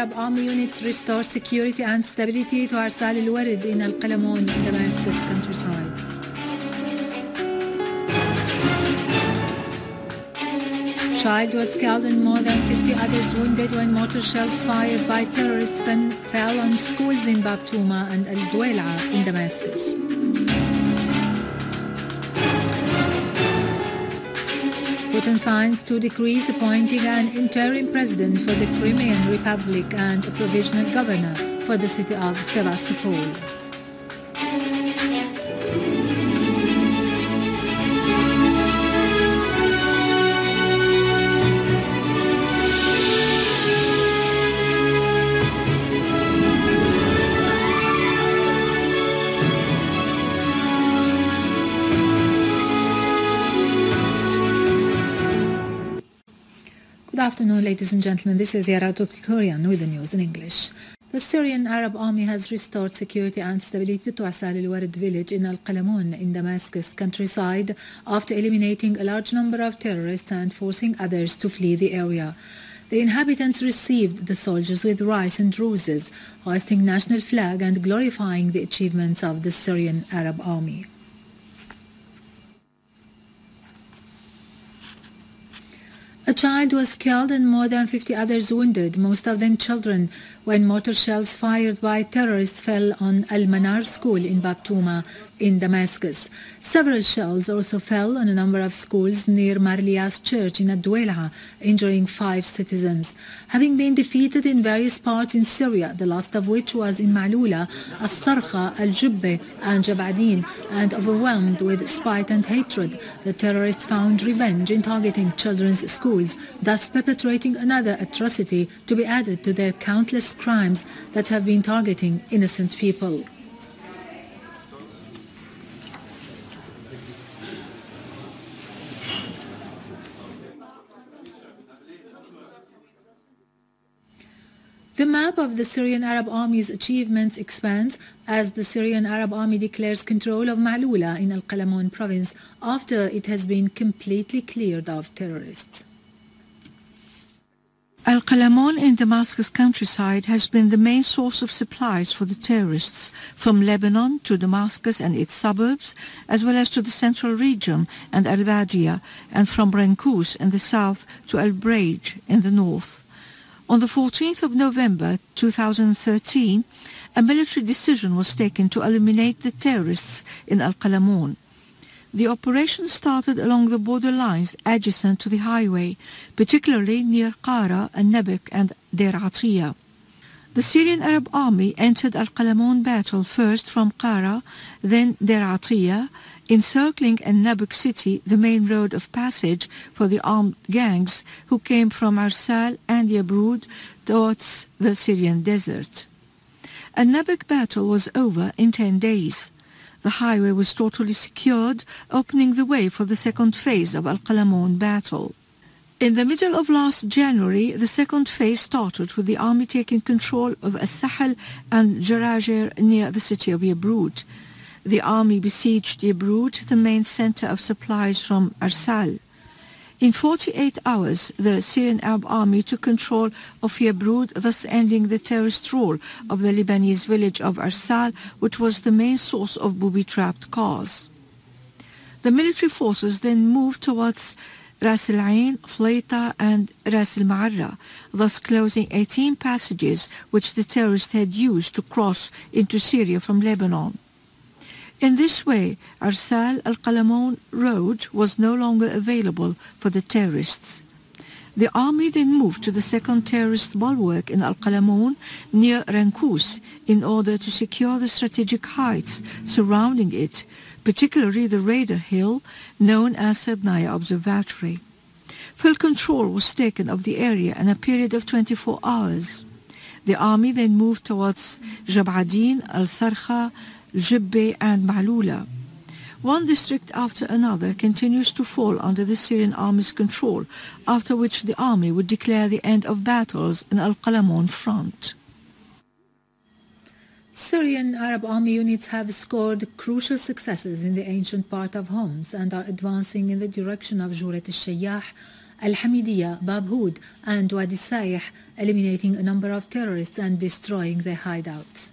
Arab Army units restore security and stability to Esal Al Ward in Kalamoun, Damascus countryside. Child was killed and more than 50 others wounded when mortar shells fired by terrorists fell on schools in Babtouma and Al-Duwailah in Damascus. Putin signs 2 decrees appointing an interim president for the Crimean Republic and a provisional governor for the city of Sevastopol. Good afternoon, ladies and gentlemen. This is Yara Korean with the news in English. The Syrian Arab Army has restored security and stability to Esal Al Ward village in Kalamoun in Damascus countryside after eliminating a large number of terrorists and forcing others to flee the area. The inhabitants received the soldiers with rice and roses, hoisting national flag and glorifying the achievements of the Syrian Arab Army. A child was killed and more than 50 others wounded, most of them children, when mortar shells fired by terrorists fell on Al-Manar school in Babtouma in Damascus. Several shells also fell on a number of schools near Marlia's church in Ad-Duwailah, injuring 5 citizens. Having been defeated in various parts in Syria, the last of which was in Maloula, al-Sarkha, al-Jubbe and Jabadin, and overwhelmed with spite and hatred, the terrorists found revenge in targeting children's schools, thus perpetrating another atrocity to be added to their countless crimes that have been targeting innocent people. The map of the Syrian Arab Army's achievements expands as the Syrian Arab Army declares control of Maloula in Al-Kalamoun province after it has been completely cleared of terrorists. Al-Kalamoun in Damascus countryside has been the main source of supplies for the terrorists, from Lebanon to Damascus and its suburbs, as well as to the central region and Al-Badia, and from Rankous in the south to Al-Braj in the north. On the 14th of November 2013, a military decision was taken to eliminate the terrorists in Al-Kalamoun. The operation started along the border lines adjacent to the highway, particularly near Qara, Al-Nabik and Deir Atiyah. The Syrian Arab Army entered Al-Kalamoun battle first from Qara, then Deir Atiyah, encircling Al-Nabik city, the main road of passage for the armed gangs who came from Arsal and Yabrud towards the Syrian desert. Al-Nabik battle was over in 10 days. The highway was totally secured, opening the way for the second phase of Al-Kalamoun battle. In the middle of last January, the second phase started with the army taking control of As-Sahel and Jarajir near the city of Yabrud. The army besieged Yabrud, the main center of supplies from Arsal. In 48 hours, the Syrian Arab Army took control of Yabrud, thus ending the terrorist rule of the Lebanese village of Arsal, which was the main source of booby-trapped cars. The military forces then moved towards Ras Al Ain, Fleita and Ras Al Ma'arra, thus closing 18 passages which the terrorists had used to cross into Syria from Lebanon. In this way, Arsal Al-Kalamoun road was no longer available for the terrorists. The army then moved to the second terrorist bulwark in Al-Kalamoun near Rankous in order to secure the strategic heights surrounding it, particularly the Radar Hill known as Sednaya Observatory. Full control was taken of the area in a period of 24 hours. The army then moved towards Jabadin, Al-Sarkha, Jubbe and Maloula. One district after another continues to fall under the Syrian army's control, after which the army would declare the end of battles in Al-Kalamoun front. Syrian Arab Army units have scored crucial successes in the ancient part of Homs and are advancing in the direction of Jurat al-Shayyah Al-Hamidiyya, Bab Houd and Wadi Sayh, eliminating a number of terrorists and destroying their hideouts.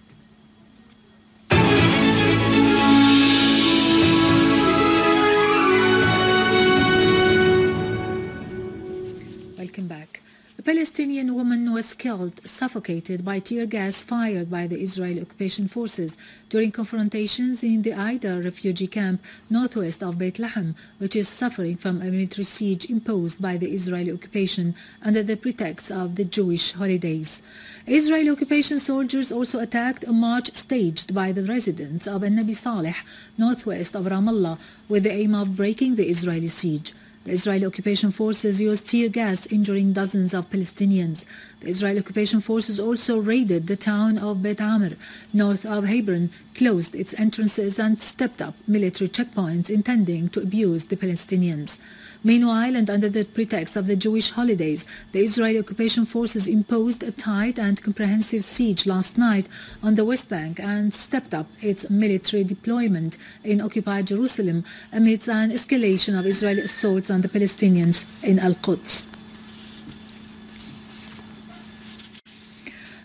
Welcome back. A Palestinian woman was killed, suffocated by tear gas fired by the Israeli occupation forces during confrontations in the Aida refugee camp northwest of Beit Lahem, which is suffering from a military siege imposed by the Israeli occupation under the pretext of the Jewish holidays. Israeli occupation soldiers also attacked a march staged by the residents of Nabi Saleh northwest of Ramallah with the aim of breaking the Israeli siege. The Israeli occupation forces used tear gas, injuring dozens of Palestinians. The Israeli occupation forces also raided the town of Beit Amr, north of Hebron, closed its entrances and stepped up military checkpoints intending to abuse the Palestinians. Meanwhile, and under the pretext of the Jewish holidays, the Israeli occupation forces imposed a tight and comprehensive siege last night on the West Bank and stepped up its military deployment in occupied Jerusalem amidst an escalation of Israeli assaults on the Palestinians in Al-Quds.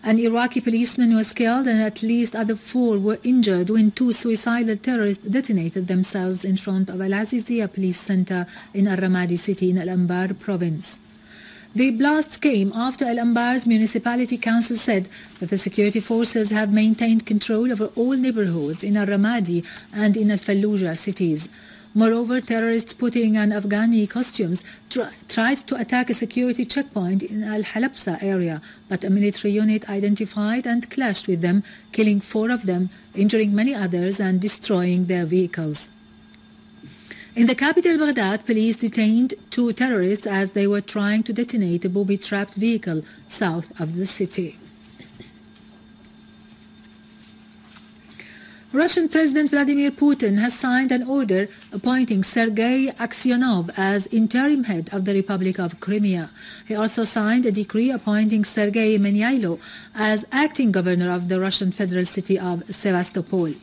An Iraqi policeman was killed and at least other 4 were injured when 2 suicidal terrorists detonated themselves in front of Al-Aziziyah police center in Al-Ramadi city in Al-Anbar province. The blasts came after Al-Anbar's municipality council said that the security forces have maintained control over all neighborhoods in Al-Ramadi and in Al-Fallujah cities. Moreover, terrorists putting on Afghani costumes tried to attack a security checkpoint in Al-Halabsa area, but a military unit identified and clashed with them, killing 4 of them, injuring many others and destroying their vehicles. In the capital Baghdad, police detained 2 terrorists as they were trying to detonate a booby-trapped vehicle south of the city. Russian President Vladimir Putin has signed an order appointing Sergei Aksyonov as interim head of the Republic of Crimea. He also signed a decree appointing Sergei Menyailo as acting governor of the Russian federal city of Sevastopol.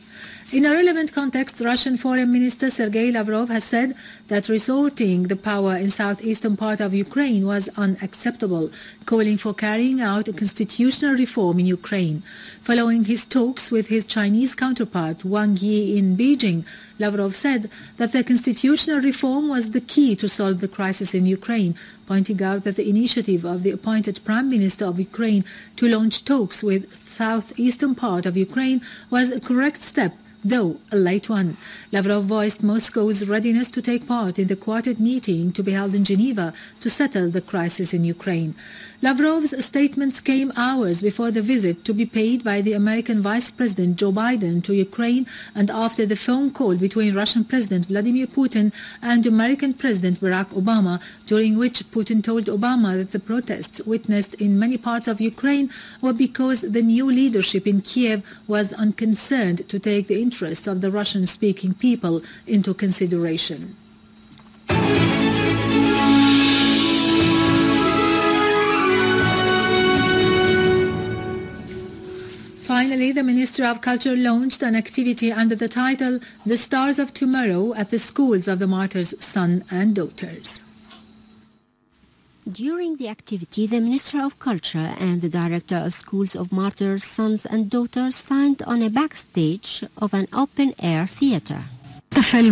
In a relevant context, Russian Foreign Minister Sergei Lavrov has said that resorting the power in southeastern part of Ukraine was unacceptable, calling for carrying out a constitutional reform in Ukraine. Following his talks with his Chinese counterpart Wang Yi in Beijing, Lavrov said that the constitutional reform was the key to solve the crisis in Ukraine, pointing out that the initiative of the appointed Prime Minister of Ukraine to launch talks with southeastern part of Ukraine was a correct step, though a late one. Lavrov voiced Moscow's readiness to take part in the quartet meeting to be held in Geneva to settle the crisis in Ukraine. Lavrov's statements came hours before the visit to be paid by the American Vice President Joe Biden to Ukraine and after the phone call between Russian President Vladimir Putin and American President Barack Obama, during which Putin told Obama that the protests witnessed in many parts of Ukraine were because the new leadership in Kiev was unconcerned to take the interests of the Russian-speaking people into consideration. Finally, the Ministry of Culture launched an activity under the title The Stars of Tomorrow at the schools of the martyrs' sons and daughters. During the activity, the Minister of Culture and the Director of Schools of Martyrs' Sons and Daughters signed on a backstage of an open-air theatre. Today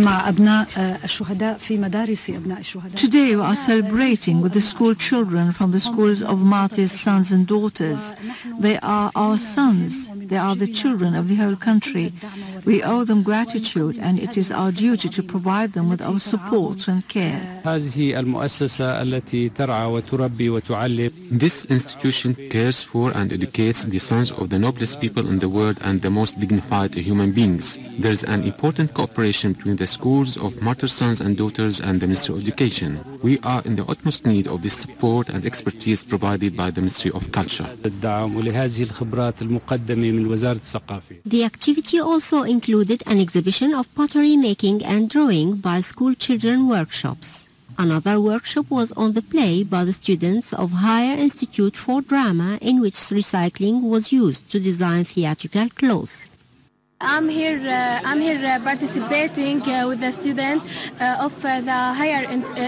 we are celebrating with the school children from the schools of martyrs' sons and daughters. They are our sons. They are the children of the whole country. We owe them gratitude, and it is our duty to provide them with our support and care. This institution cares for and educates the sons of the noblest people in the world and the most dignified human beings. There is an important cooperation between the schools of martyrs' sons and daughters and the Ministry of Education. We are in the utmost need of this support and expertise provided by the Ministry of Culture. The activity also included an exhibition of pottery making and drawing by school children workshops. Another workshop was on the play by the students of Higher Institute for Drama, in which recycling was used to design theatrical clothes. I'm here participating with the student of the higher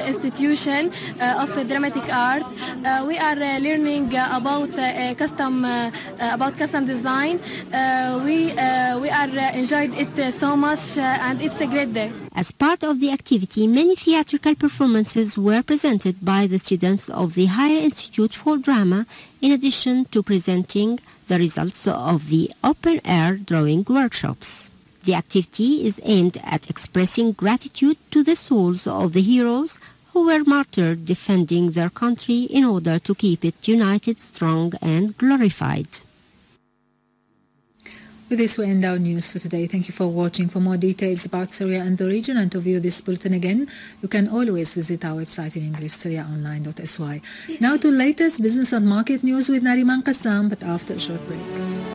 institution of dramatic art. We are learning about custom design. We are enjoyed it so much, and it's a great day. As part of the activity, many theatrical performances were presented by the students of the Higher Institute for Drama, in addition to presenting the results of the open-air drawing workshops. The activity is aimed at expressing gratitude to the souls of the heroes who were martyred defending their country in order to keep it united, strong, and glorified. With this, we end our news for today. Thank you for watching. For more details about Syria and the region and to view this bulletin again, you can always visit our website in English, syriaonline.sy. Now to latest business and market news with Nariman Qassam, but after a short break.